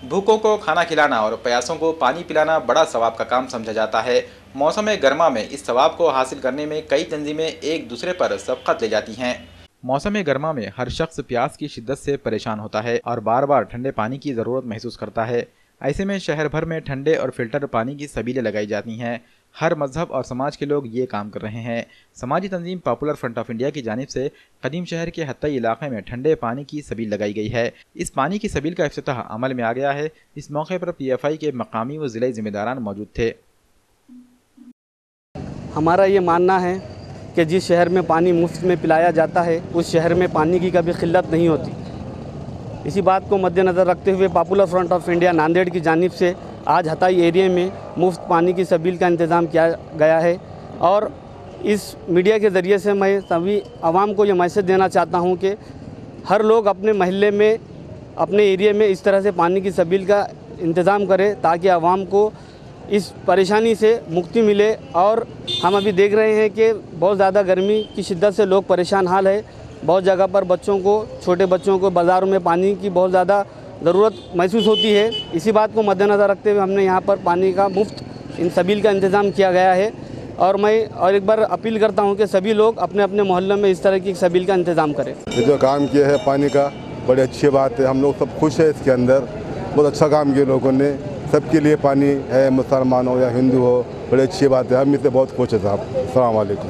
भूखों को खाना खिलाना और प्यासों को पानी पिलाना बड़ा सवाब का काम समझा जाता है। मौसम गर्मा में इस सवाब को हासिल करने में कई तंजीमें एक दूसरे पर सबकत ले जाती हैं। मौसम गर्मा में हर शख्स प्यास की शिद्दत से परेशान होता है और बार बार ठंडे पानी की ज़रूरत महसूस करता है। ऐसे में शहर भर में ठंडे और फिल्टर पानी की सबीलें लगाई जाती हैं। हर मजहब और समाज के लोग ये काम कर रहे हैं। समाजी तंजीम पॉपुलर फ्रंट ऑफ इंडिया की जानिब से कदीम शहर के हत्तई इलाके में ठंडे पानी की सबील लगाई गई है। इस पानी की सबील का इफ्तिताह अमल में आ गया है। इस मौके पर PFI के मकामी व ज़िले जिम्मेदारान मौजूद थे। हमारा ये मानना है कि जिस शहर में पानी मुफ्त में पिलाया जाता है उस शहर में पानी की कभी किल्लत नहीं होती। इसी बात को मद्देनज़र रखते हुए popular front of India Nanded की जानिब से आज हताई एरिया में मुफ्त पानी की सबील का इंतज़ाम किया गया है। और इस मीडिया के ज़रिए से मैं सभी आवाम को ये मैसेज देना चाहता हूँ कि हर लोग अपने महल्ले में, अपने एरिया में इस तरह से पानी की सबील का इंतज़ाम करें ताकि आवाम को इस परेशानी से मुक्ति मिले। और हम अभी देख रहे हैं कि बहुत ज़्यादा गर्मी की शिद्दत से लोग परेशान हाल है। बहुत जगह पर बच्चों को, छोटे बच्चों को बाज़ारों में पानी की बहुत ज़्यादा ज़रूरत महसूस होती है। इसी बात को मद्देनज़र रखते हुए हमने यहाँ पर पानी का मुफ्त इन सबील का इंतज़ाम किया गया है। और मैं एक बार अपील करता हूँ कि सभी लोग अपने अपने मोहल्ले में इस तरह की सबील का इंतज़ाम करें। ये जो काम किया है पानी का बड़ी अच्छी बात है। हम लोग सब खुश है इसके अंदर। बहुत अच्छा काम किया लोगों ने। सबके लिए पानी है, मुसलमान हो या हिंदू हो, बड़ी अच्छी बात है। हम इससे बहुत खुश हैं साहब। अस्सलाम वालेकुम।